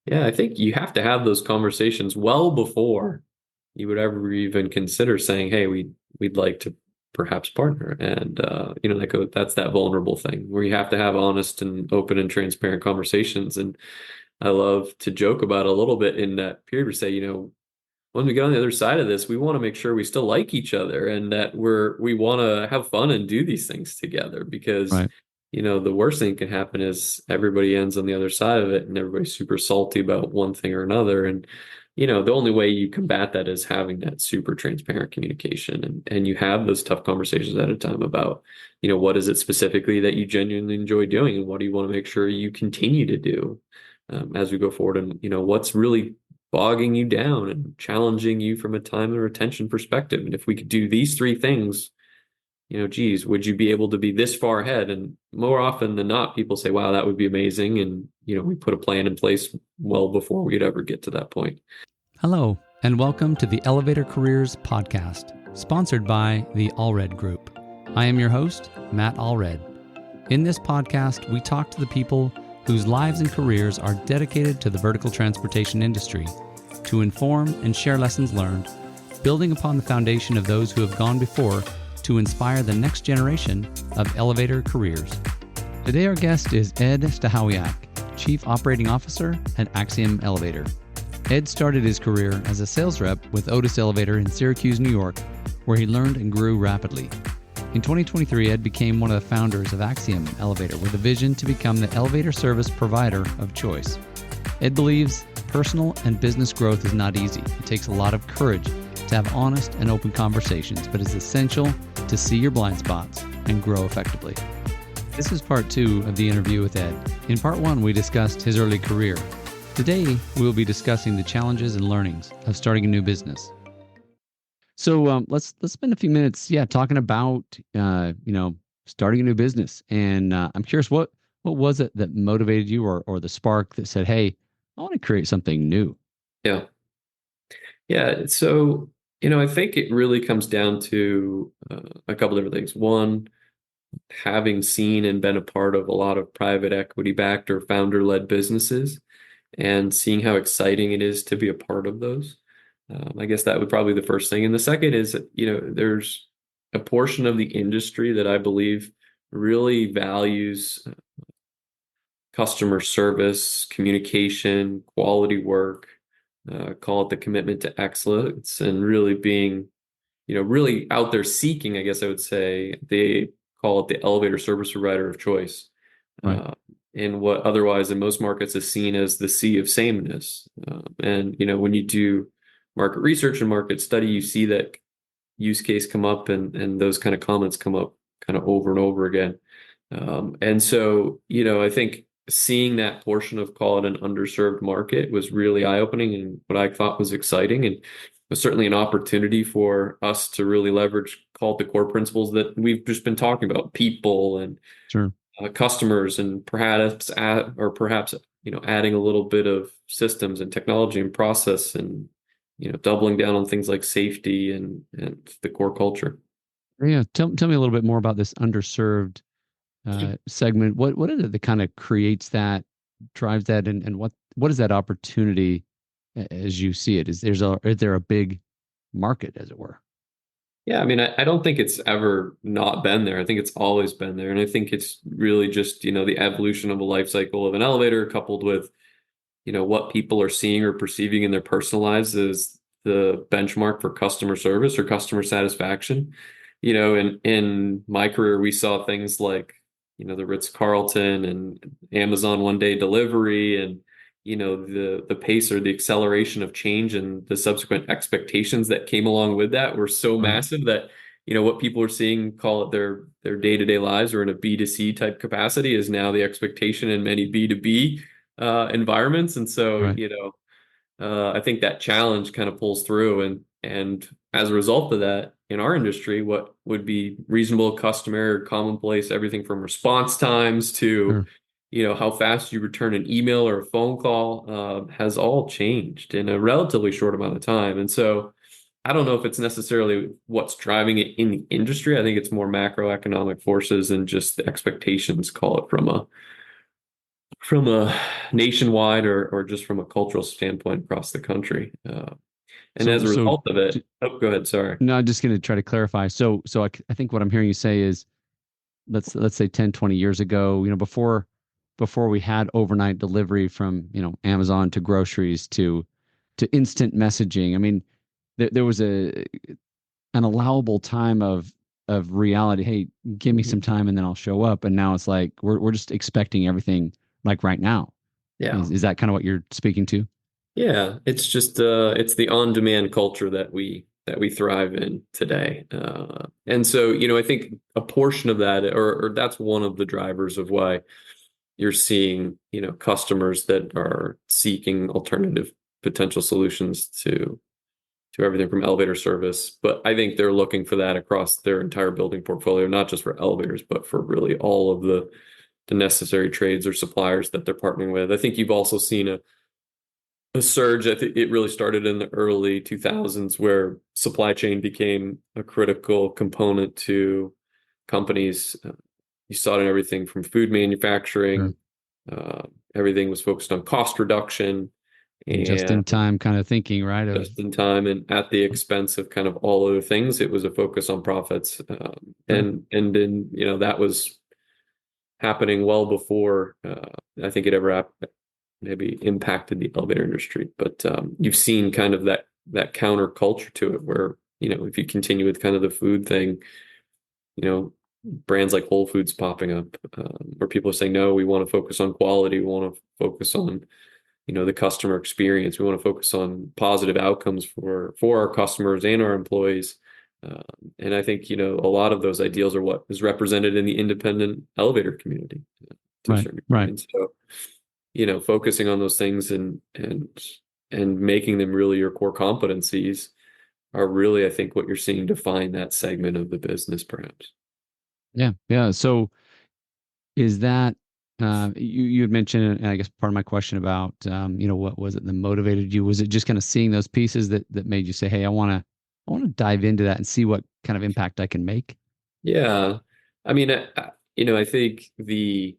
Yeah, I think you have to have those conversations well before you would ever even consider saying, "Hey, we'd like to perhaps partner." And that's that vulnerable thing where you have to have honest and open and transparent conversations. And I love to joke about a little bit in that period. We say, when we get on the other side of this, we want to make sure we still like each other and that we want to have fun and do these things together because, Right. the worst thing that can happen is everybody ends on the other side of it and everybody's super salty about one thing or another. And, the only way you combat that is having that super transparent communication and you have those tough conversations at a time about, what is it specifically that you genuinely enjoy doing and what do you want to make sure you continue to do as we go forward and, what's really bogging you down and challenging you from a time and retention perspective. And if we could do these three things, geez, would you be able to be this far ahead? And more often than not, people say, wow, that would be amazing. And, we put a plan in place well before we'd ever get to that point. Hello, and welcome to the Elevator Careers Podcast, sponsored by the Allred Group. I am your host, Matt Allred. In this podcast, we talk to the people whose lives and careers are dedicated to the vertical transportation industry to inform and share lessons learned, building upon the foundation of those who have gone before to inspire the next generation of elevator careers. Today our guest is Ed Stachowiak, Chief Operating Officer at Axxiom Elevator. Ed started his career as a sales rep with Otis Elevator in Syracuse, New York, where he learned and grew rapidly. In 2023, Ed became one of the founders of Axxiom Elevator with a vision to become the elevator service provider of choice. Ed believes personal and business growth is not easy. It takes a lot of courage to have honest and open conversations, but it's essential to see your blind spots and grow effectively. This is part 2 of the interview with Ed. In part 1, we discussed his early career. Today, we will be discussing the challenges and learnings of starting a new business. So let's spend a few minutes, talking about starting a new business. And I'm curious, what was it that motivated you, or the spark that said, "Hey, I want to create something new"? Yeah. Yeah. So, I think it really comes down to a couple different things. One, having seen and been a part of a lot of private equity backed or founder led businesses and seeing how exciting it is to be a part of those. I guess that would probably be the first thing. And the second is, there's a portion of the industry that I believe really values customer service, communication, quality work, call it the commitment to excellence, and really being, really out there seeking, I guess I would say, they call it the elevator service provider of choice. Right. Uh, in what otherwise in most markets is seen as the sea of sameness. And, when you do market research and market study, you see that use case come up and those kind of comments come up kind of over and over again. And so, I think seeing that portion of call it an underserved market was really eye-opening and what I thought was exciting and was certainly an opportunity for us to really leverage call it the core principles that we've just been talking about, people and Sure. customers and perhaps adding a little bit of systems and technology and process and doubling down on things like safety and the core culture. Yeah. Tell me a little bit more about this underserved segment. What is it that kind of creates that, drives that, and what is that opportunity as you see it? Is there a big market, as it were? Yeah, I mean, I don't think it's ever not been there. I think it's always been there. And I think it's really just, the evolution of a life cycle of an elevator coupled with, what people are seeing or perceiving in their personal lives as the benchmark for customer service or customer satisfaction. In my career, we saw things like, the Ritz-Carlton and Amazon one day delivery and the pace or the acceleration of change and the subsequent expectations that came along with that were so Right. massive that what people are seeing call it their day-to-day lives or in a B2C type capacity is now the expectation in many B2B environments. And so Right. I think that challenge kind of pulls through and as a result of that in our industry what would be reasonable customer commonplace everything from response times to Sure. how fast you return an email or a phone call has all changed in a relatively short amount of time. And so I don't know if it's necessarily what's driving it in the industry. I think it's more macroeconomic forces and just the expectations, call it from a nationwide or just from a cultural standpoint across the country. And So, as a so result of it, oh, go ahead. Sorry. no, I'm just going to try to clarify. I think what I'm hearing you say is let's say 10, 20 years ago, before we had overnight delivery from, Amazon to groceries to instant messaging. I mean, there was an allowable time of reality. Hey, give me some Mhm. time and then I'll show up. And now it's like we're just expecting everything like right now. Yeah. Is that kind of what you're speaking to? Yeah. It's just it's the on-demand culture that we thrive in today. And so, I think a portion of that, or that's one of the drivers of why you're seeing, customers that are seeking alternative potential solutions to everything from elevator service. But I think they're looking for that across their entire building portfolio, not just for elevators, but for really all of the necessary trades or suppliers that they're partnering with. I think you've also seen a surge. I think it really started in the early 2000s where supply chain became a critical component to companies. You saw it in everything from food Sure. manufacturing. Uh, Everything was focused on cost reduction Just and in time kind of thinking, right? Of just in time and at the expense of kind of all other things. It was a focus on profits. sure. And then, that was happening well before I think it ever maybe impacted the elevator industry. But you've seen kind of that counter culture to it where, if you continue with kind of the food thing, you know, brands like Whole Foods popping up, where people are saying, no, we want to focus on quality. We want to focus on, the customer experience. We want to focus on positive outcomes for our customers and our employees. Um, and I think, a lot of those ideals are what is represented in the independent elevator community to a Right. certain degree. Right. And so, focusing on those things and making them really your core competencies are really, I think, what you're seeing define that segment of the business, perhaps. Yeah. Yeah. So is that you had mentioned, and I guess part of my question about what was it that motivated you? Was it just kind of seeing those pieces that made you say, "Hey, I want to dive into that and see what kind of impact I can make"? Yeah. I mean, I think the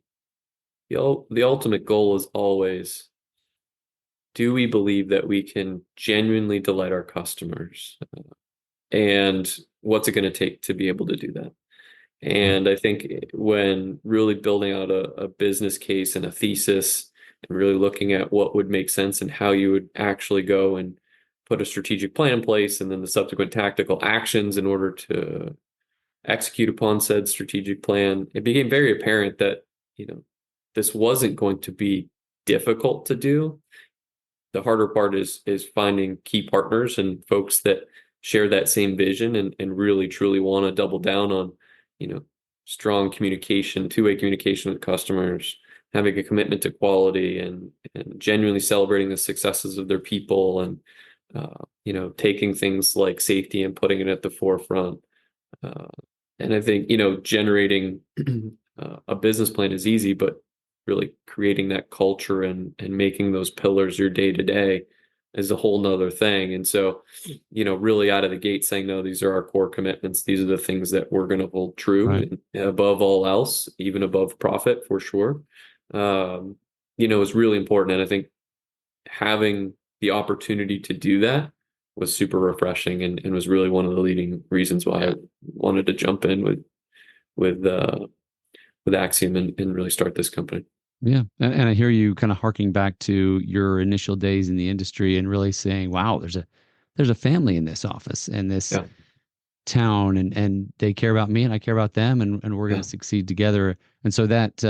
ultimate goal is always, do we believe that we can genuinely delight our customers? And what's it going to take to be able to do that? Right. And I think when really building out a business case and a thesis and really looking at what would make sense and how you would actually go and put a strategic plan in place and then the subsequent tactical actions in order to execute upon said strategic plan, it became very apparent that, this wasn't going to be difficult to do. The harder part is finding key partners and folks that share that same vision and really truly want to double down on, you know, strong communication, two-way communication with customers, having a commitment to quality and genuinely celebrating the successes of their people and taking things like safety and putting it at the forefront. Uh, and I think, generating a business plan is easy, but really creating that culture and making those pillars your day to day is a whole nother thing. And so, really out of the gate saying, no, these are our core commitments. These are the things that we're going to hold true Right. and above all else, even above profit for sure. Um, is really important. And I think having the opportunity to do that was super refreshing and was really one of the leading reasons why I Yeah. wanted to jump in with uh with Axiom and really start this company. Yeah. And I hear you kind of harking back to your initial days in the industry and really saying, "Wow, there's a family in this office and this Yeah, town, and they care about me and I care about them, and we're going yeah, to succeed together." And so that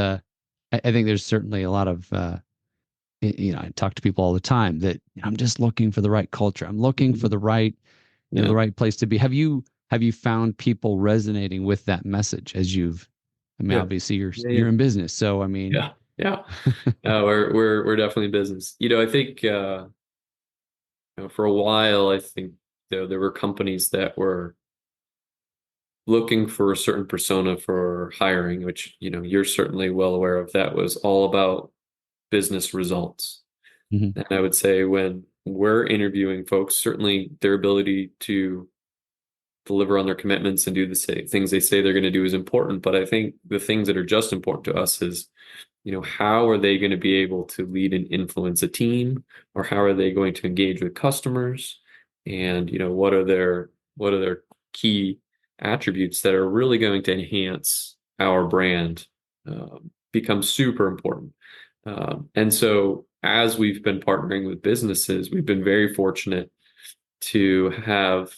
I think there's certainly a lot of I talk to people all the time that I'm just looking for the right culture. I'm looking for mhm, the yeah, right place to be. Have you found people resonating with that message as you've? I mean, yeah, obviously you're yeah, yeah, you're in business, so I mean, yeah, yeah. We're definitely in business. I think for a while, I think there were companies that were looking for a certain persona for hiring, which you're certainly well aware of. That was all about business results. mhm, And I would say when we're interviewing folks, certainly their ability to deliver on their commitments and do the things they say they're going to do is important. But I think the things that are just important to us is how are they going to be able to lead and influence a team, or how are they going to engage with customers, and what are their key attributes that are really going to enhance our brand, becomes super important. And so as we've been partnering with businesses, we've been very fortunate to have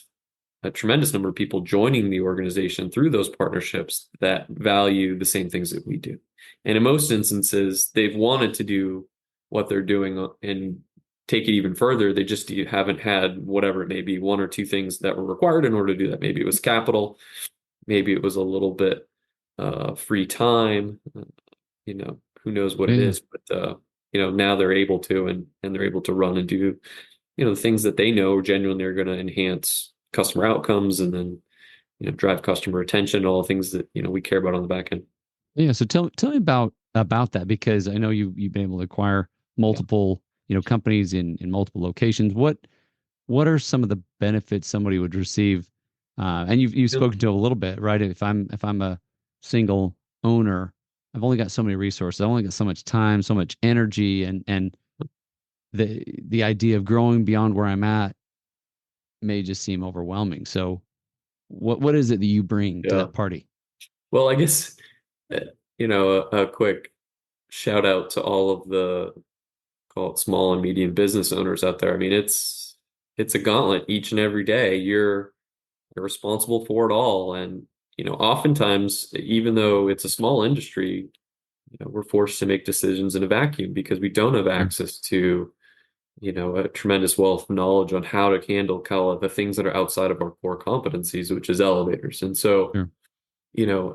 a tremendous number of people joining the organization through those partnerships that value the same things that we do. And in most instances, they've wanted to do what they're doing and take it even further. They just haven't had whatever it may be, one or two things that were required in order to do that. Maybe it was capital, maybe it was a little bit free time, who knows what Yeah, it yeah. is, but now they're able to, and they're able to run and do the things that they know genuinely are going to enhance customer outcomes, and then drive customer retention, all the things that we care about on the back end. Yeah. So tell me about that, because I know you've been able to acquire Yeah. multiple, companies in multiple locations. What are some of the benefits somebody would receive? And you've Yep. spoken to a little bit, right? If I'm a single owner, I've only got so many resources. I've only got so much time, so much energy, and the idea of growing beyond where I'm at may just seem overwhelming. So what is it that you bring to Yeah. that party? Well, I guess uh, a quick shout out to all of the, call it, small and medium business owners out there. I mean, it's a gauntlet each and every day. You're responsible for it all, and oftentimes, even though it's a small industry, we're forced to make decisions in a vacuum because we don't have Sure, access to a tremendous wealth of knowledge on how to handle kind of the things that are outside of our core competencies, which is elevators. And so, sure.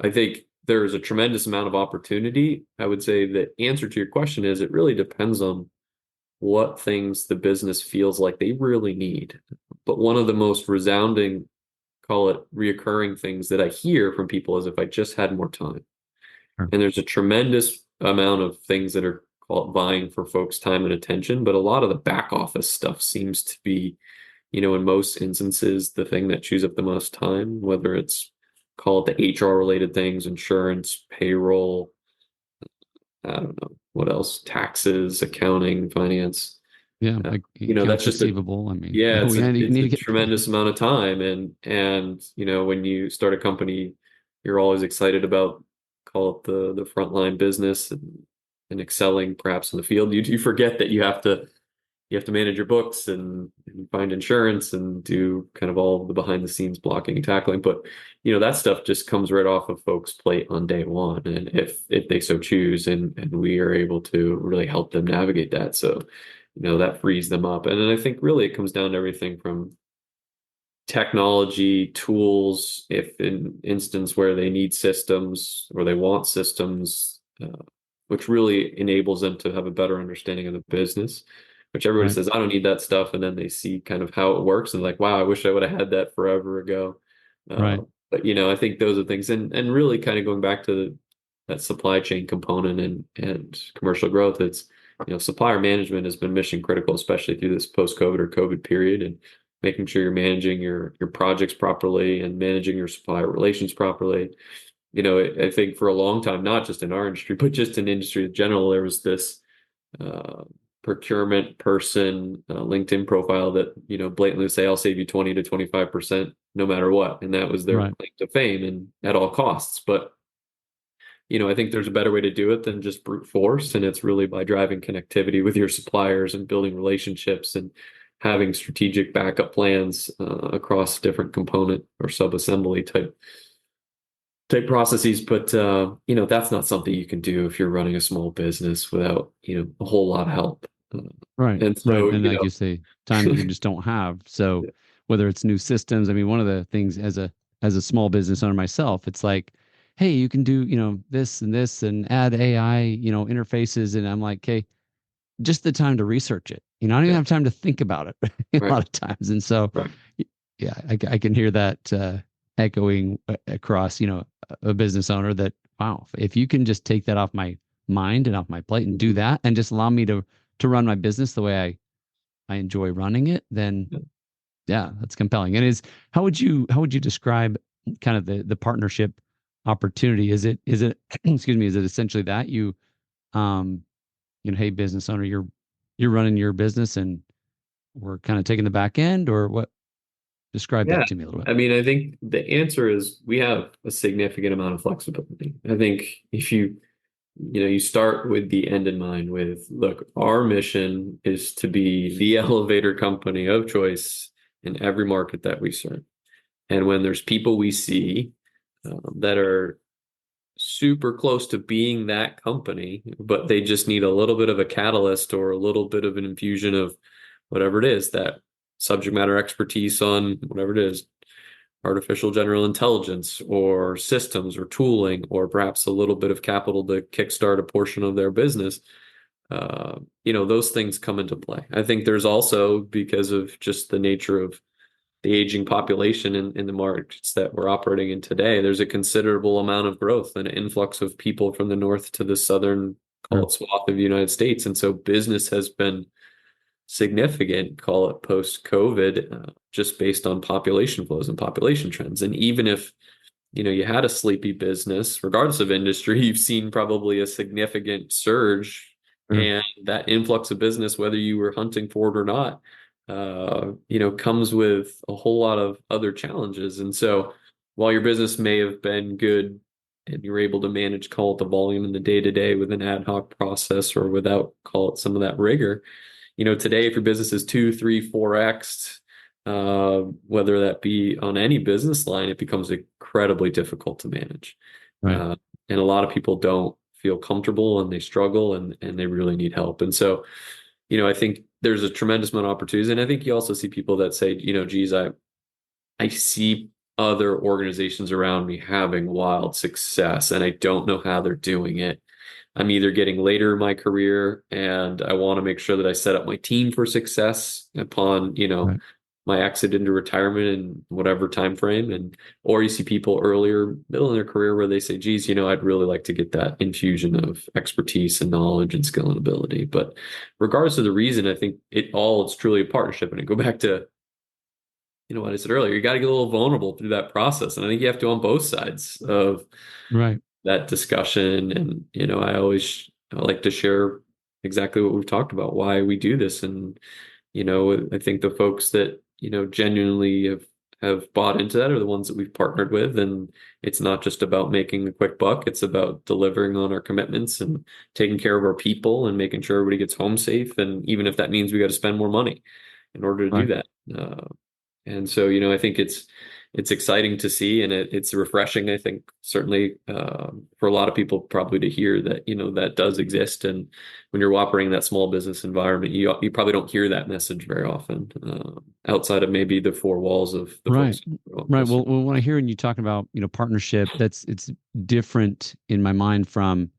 I think there's a tremendous amount of opportunity. I would say the answer to your question is it really depends on what things the business feels like they really need. But one of the most resounding, call it, reoccurring things that I hear from people is if I just had more time. Sure. And there's a tremendous amount of things that are, call it, vying for folks' time and attention, but a lot of the back office stuff seems to be, in most instances, the thing that chews up the most time, whether it's, call it, the HR related things, insurance, payroll, I don't know, what else, taxes, accounting, finance. Yeah, Uh, like that's accounts just a, receivable. I mean, yeah, we it's need a to get. tremendous amount of time, and when you start a company, you're always excited about, call it, the frontline business, and excelling perhaps in the field. You forget that you have to manage your books, and find insurance and do kind of all the behind the scenes blocking and tackling. But that stuff just comes right off of folks' plate on day one, and if they so choose, and we are able to really help them navigate that. So that frees them up. And then I think really it comes down to everything from technology, tools, if in instance where they need systems or they want systems, which really enables them to have a better understanding of the business, which everybody Right, says, I don't need that stuff. And then they see kind of how it works and like, wow, I wish I would have had that forever ago. right. But I think those are things, and really kind of going back to that supply chain component and commercial growth. It's supplier management has been mission critical, especially through this post-COVID or COVID period, and making sure you're managing your projects properly and managing your supplier relations properly. I think for a long time, not just in our industry, but just in industry in general, there was this uh, procurement person LinkedIn profile that blatantly say, I'll save you 20 to 25% no matter what, and that was their Right. claim to fame and at all costs. But I think there's a better way to do it than just brute force, and it's really by driving connectivity with your suppliers and building relationships and having strategic backup plans across different component or sub-assembly type processes. But that's not something you can do if you're running a small business without a whole lot of help. Right, And right. so And like you say, time that you just don't have. So whether it's new systems, I mean, one of the things as a small business owner myself, it's like, hey, you can do, this and add AI, interfaces. And I'm like, okay, just the time to research it. I don't even yeah, have time to think about it a right, lot of times. And so, right. yeah, I can hear that echoing across, a business owner that, wow, if you can just take that off my mind and off my plate and do Mhm. that and just allow me to run my business the way I enjoy running it, then Yeah. yeah, that's compelling. And how would you describe kind of the partnership opportunity? Is it excuse me, is it essentially that you um, hey, business owner, you're running your business and we're kind of taking the back end, or what? Describe Yeah. that to me a little bit. I mean, I think the answer is we have a significant amount of flexibility. I think if you start with the end in mind with, look, our mission is to be the elevator company of choice in every market that we serve. And when there's people we see that are super close to being that company, but they just need a little bit of a catalyst or a little bit of an infusion of whatever it is, that subject matter expertise on whatever it is, artificial general intelligence or systems or tooling, or perhaps a little bit of capital to kickstart a portion of their business. Those things come into play. I think there's also, because of just the nature of the aging population in the markets that we're operating in today, there's a considerable amount of growth and an influx of people from the north to the southern, call Sure. it, swath of the United States. And so business has been significant, call it post-COVID, just based on population flows and population trends. And even if you had a sleepy business, regardless of industry, you've seen probably a significant surge, Sure. and that influx of business, whether you were hunting for it or not, comes with a whole lot of other challenges. And so while your business may have been good and you're able to manage, call it, the volume in the day to day with an ad hoc process or without, call it, some of that rigor, today, if your business is two, three, 4x, whether that be on any business line, it becomes incredibly difficult to manage. Right. Uh, and a lot of people don't feel comfortable and they struggle and they really need help. And so, I think there's a tremendous amount of opportunities. And I think you also see people that say, geez, I see other organizations around me having wild success and I don't know how they're doing it. I'm either getting later in my career and I want to make sure that I set up my team for success upon, Right. my exit into retirement in whatever time frame. And or you see people earlier, middle in their career where they say, geez, I'd really like to get that infusion of expertise and knowledge and skill and ability. But regardless of the reason, I think it's truly a partnership. And I go back to, what I said earlier, you got to get a little vulnerable through that process. And I think you have to on both sides of Right. that discussion. And, I like to share exactly what we've talked about, why we do this. And, I think the folks that, genuinely have bought into that are the ones that we've partnered with. And it's not just about making a quick buck. It's about delivering on our commitments and taking care of our people and making sure everybody gets home safe. And even if that means we got to spend more money in order to do Right. that. And so, I think it's exciting to see, and it's refreshing, I think, certainly for a lot of people probably to hear that, that does exist. And when you're operating in that small business environment, you probably don't hear that message very often outside of maybe the four walls of the Right. folks. Right. Well, when I hear you talking about, partnership, it's different in my mind from,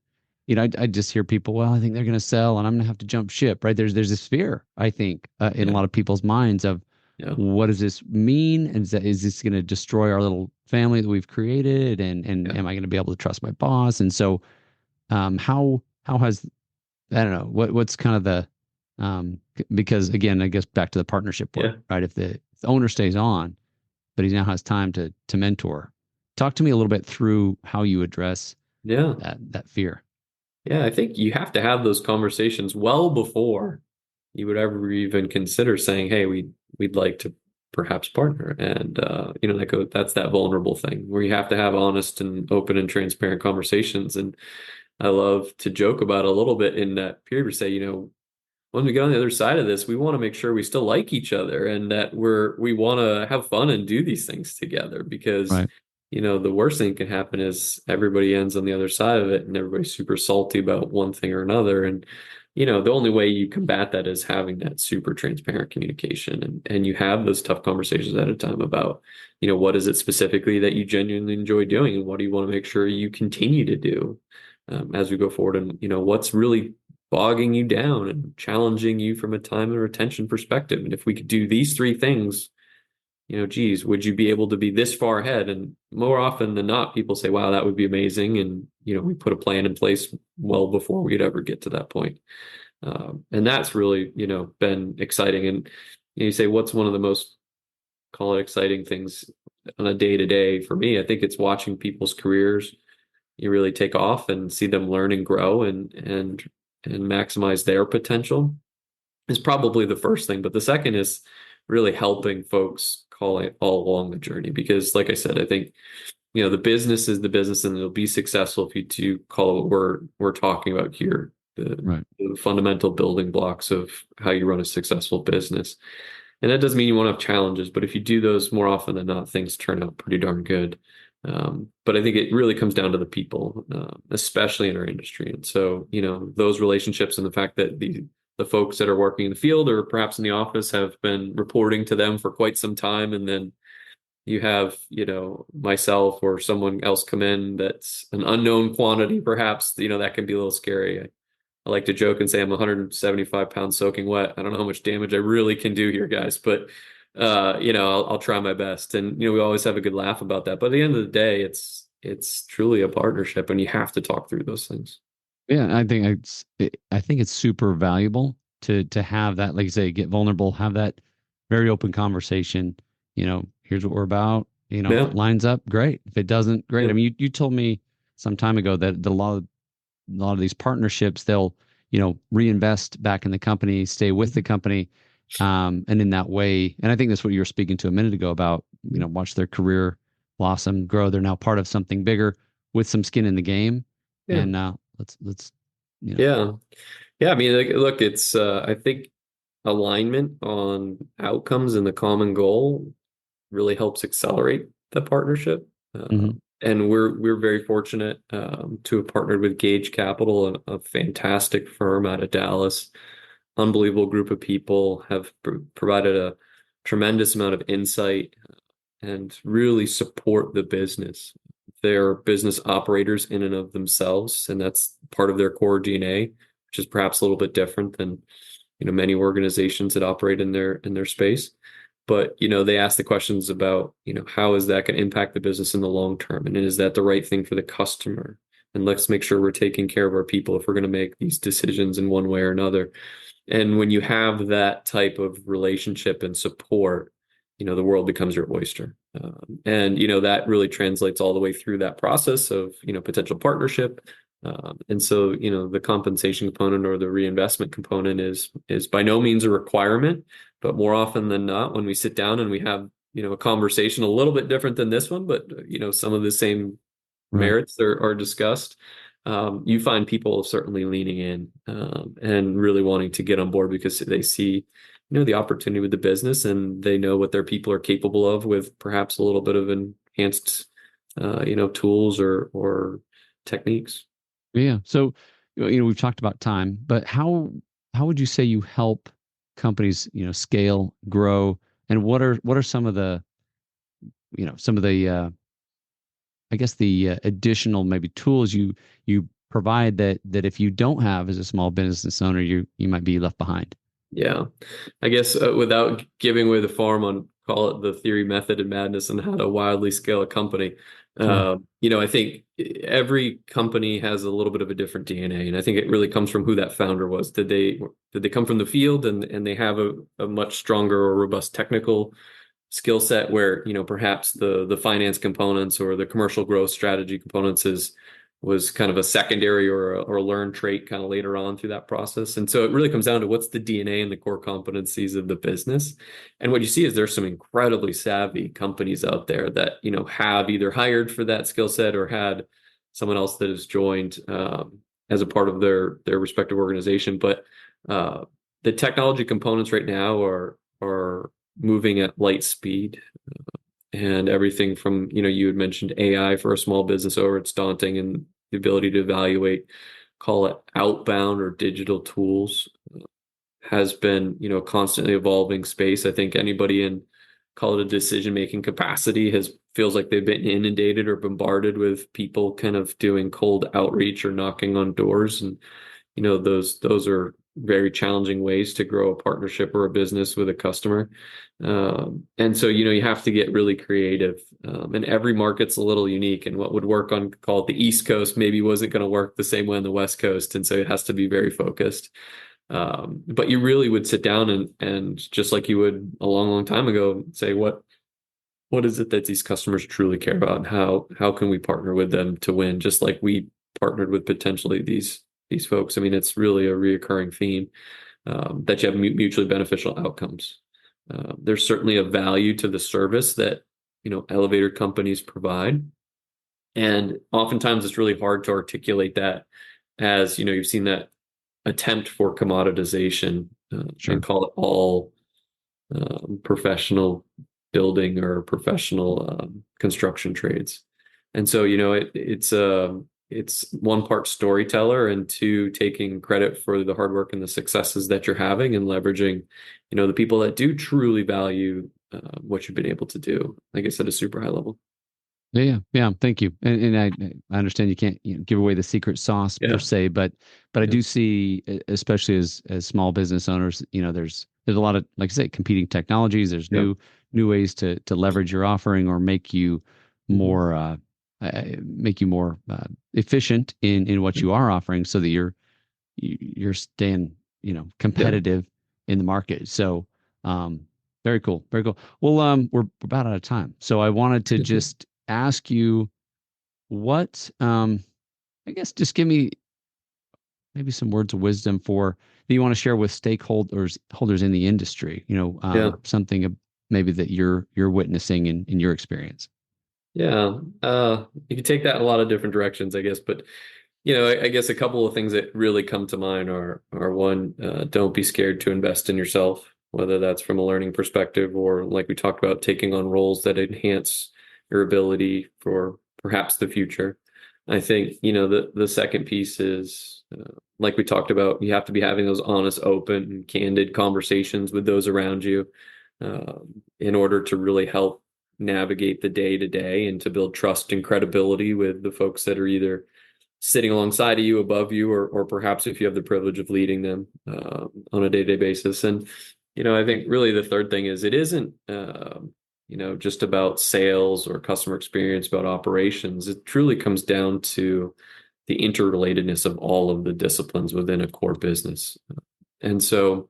I just hear people, well, I think they're going to sell and I'm going to have to jump ship, right? There's this fear, I think, in a Yeah, lot of people's minds of yeah, what does this mean? And is this going to destroy our little family that we've created? And yeah, am I going to be able to trust my boss? And so, how has, I don't know, what's kind of the, because again, I guess back to the partnership yeah, part, right? If the owner stays on, but he now has time to mentor. Talk to me a little bit through how you address yeah. that fear. Yeah, I think you have to have those conversations well before you would ever even consider saying, "Hey, we'd like to perhaps partner." And that's that vulnerable thing where you have to have honest and open and transparent conversations. And I love to joke about a little bit in that period where say, when we get on the other side of this, we want to make sure we still like each other and that we want to have fun and do these things together because, Right. the worst thing that can happen is everybody ends on the other side of it and everybody's super salty about one thing or another. And, the only way you combat that is having that super transparent communication and you have those tough conversations at a time about, what is it specifically that you genuinely enjoy doing and what do you want to make sure you continue to do as we go forward and, what's really bogging you down and challenging you from a time and retention perspective. And if we could do these three things, geez, would you be able to be this far ahead? And more often than not, people say, wow, that would be amazing. And, we put a plan in place well before we'd ever get to that point. And that's really, been exciting. And you say, what's one of the most, call it, exciting things on a day to day for me? I think it's watching people's careers, you really take off and see them learn and grow and maximize their potential is probably the first thing. But the second is really helping folks call it all along the journey. Because like I said, I think, the business is the business and it'll be successful if you do call it what we're talking about here, Right. the fundamental building blocks of how you run a successful business. And that doesn't mean you won't have challenges, but if you do those more often than not, things turn out pretty darn good. But I think it really comes down to the people, especially in our industry. And so, those relationships and the fact that the folks that are working in the field or perhaps in the office have been reporting to them for quite some time. And then you have, myself or someone else come in that's an unknown quantity, perhaps, that can be a little scary. I like to joke and say I'm 175 pounds soaking wet. I don't know how much damage I really can do here, guys, but I'll try my best. And we always have a good laugh about that. But at the end of the day, it's truly a partnership, and you have to talk through those things. Yeah, I think it's super valuable to have that, like you say, get vulnerable, have that very open conversation. Here's what we're about. If Yeah, it lines up, great. If it doesn't, great. I yeah, mean, you told me some time ago that a lot of these partnerships, they'll reinvest back in the company, stay with the company, and in that way. And I think that's what you were speaking to a minute ago about watch their career blossom, grow. They're now part of something bigger with some skin in the game. yeah, And let's you know yeah, yeah. I mean, like, look, it's I think alignment on outcomes and the common goal really helps accelerate the partnership. mhm. And we're very fortunate to have partnered with Gage Capital, a fantastic firm out of Dallas. Unbelievable group of people have provided a tremendous amount of insight and really support the business. They're business operators in and of themselves, and that's part of their core DNA, which is perhaps a little bit different than many organizations that operate in their space. But they ask the questions about how is that going to impact the business in the long term, and is that the right thing for the customer? And let's make sure we're taking care of our people if we're going to make these decisions in one way or another. And when you have that type of relationship and support, the world becomes your oyster. And that really translates all the way through that process of potential partnership. And so the compensation component or the reinvestment component is by no means a requirement, but more often than not, when we sit down and we have a conversation a little bit different than this one, but some of the same Right. merits are discussed, you find people certainly leaning in and really wanting to get on board because they see the opportunity with the business, and they know what their people are capable of with perhaps a little bit of enhanced tools or techniques. Yeah. So, we've talked about time, but how would you say you help companies, scale, grow, and what are some of the I guess the additional maybe tools you provide that if you don't have as a small business owner, you might be left behind. Yeah, I guess without giving away the farm on, call it the theory, method, and madness and how to wildly scale a company. Sure. I think every company has a little bit of a different DNA, and I think it really comes from who that founder was. Did they come from the field and they have a much stronger or robust technical skill set where perhaps the finance components or the commercial growth strategy components was kind of a secondary or a learned trait kind of later on through that process. And so it really comes down to what's the DNA and the core competencies of the business. And what you see is there's some incredibly savvy companies out there that have either hired for that skill set or had someone else that has joined as a part of their respective organization. But the technology components right now are moving at light speed, and everything from you had mentioned AI for a small business owner, it's daunting, and the ability to evaluate, call it outbound or digital tools, has been constantly evolving space. I think anybody in, call it a decision making capacity, has feels like they've been inundated or bombarded with people kind of doing cold outreach or knocking on doors. And those are very challenging ways to grow a partnership or a business with a customer. And so you have to get really creative, and every market's a little unique, and what would work on, call it the East Coast, maybe wasn't going to work the same way on the West Coast, and so it has to be very focused. But you really would sit down and just like you would a long time ago, say what is it that these customers truly care about, and how can we partner with them to win, just like we partnered with potentially these folks. I mean, it's really a reoccurring theme, that you have mutually beneficial outcomes. There's certainly a value to the service that, elevator companies provide. And oftentimes it's really hard to articulate that, as, you've seen that attempt for commoditization, and Sure. call it all professional building or professional construction trades. And so, it's one part storyteller and two, taking credit for the hard work and the successes that you're having and leveraging, the people that do truly value what you've been able to do, I guess, at a super high level. Yeah, yeah, yeah. Thank you. And I understand you can't give away the secret sauce per Yeah. se, but I Yeah. do see, especially as small business owners, there's a lot of, like I say, competing technologies. There's Yeah. new ways to leverage your offering or make you Mhm. more efficient in what you are offering, so that you're staying Yeah. competitive in the market. So very cool, very cool. Well, we're about out of time, so I wanted to just ask you what, I guess, just give me maybe some words of wisdom for that you want to share with holders in the industry. Yeah. Something maybe that you're witnessing in your experience. Yeah. You can take that in a lot of different directions, I guess. But, I guess a couple of things that really come to mind are one, don't be scared to invest in yourself, whether that's from a learning perspective or, like we talked about, taking on roles that enhance your ability for perhaps the future. I think, the second piece is, like we talked about, you have to be having those honest, open, and candid conversations with those around you, in order to really help navigate the day to day and to build trust and credibility with the folks that are either sitting alongside of you, above you, or perhaps if you have the privilege of leading them on a day-to-day basis. And, I think really the third thing is, it isn't, just about sales or customer experience, about operations. It truly comes down to the interrelatedness of all of the disciplines within a core business. And so,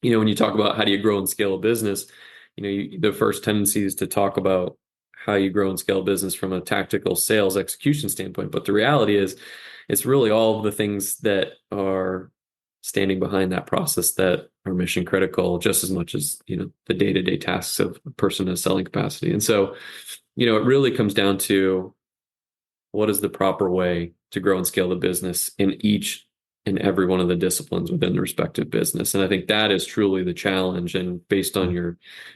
when you talk about how do you grow and scale a business, the first tendency is to talk about how you grow and scale business from a tactical sales execution standpoint. But the reality is, it's really all of the things that are standing behind that process that are mission critical, just as much as, the day-to-day tasks of a person in selling capacity. And so, it really comes down to, what is the proper way to grow and scale the business in each and every one of the disciplines within the respective business. And I think that is truly the challenge. And based on Yeah.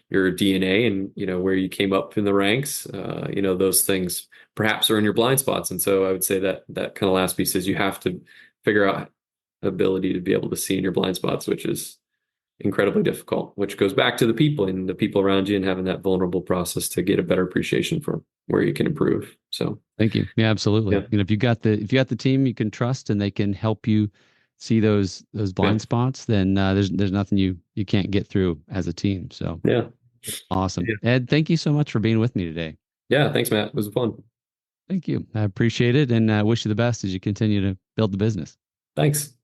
your DNA and, where you came up in the ranks, those things perhaps are in your blind spots. And so I would say that that kind of last piece is, you have to figure out ability to be able to see in your blind spots, which is incredibly difficult, which goes back to the people and the people around you, and having that vulnerable process to get a better appreciation for where you can improve. So Thank you. Yeah, absolutely. yeah. If you got the team you can trust, and they can help you see those Yeah. blind spots, then there's nothing you can't get through as a team. So Yeah. awesome, Yeah. Ed. Thank you so much for being with me today. Yeah. Thanks, Matt. It was fun. Thank you. I appreciate it, and I wish you the best as you continue to build the business. Thanks.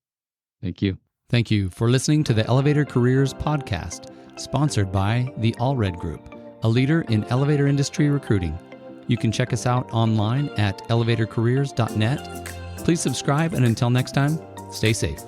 Thank you. Thank you for listening to the Elevator Careers Podcast, sponsored by the Allred Group, a leader in elevator industry recruiting. You can check us out online at elevatorcareers.net. Please subscribe, and until next time, stay safe.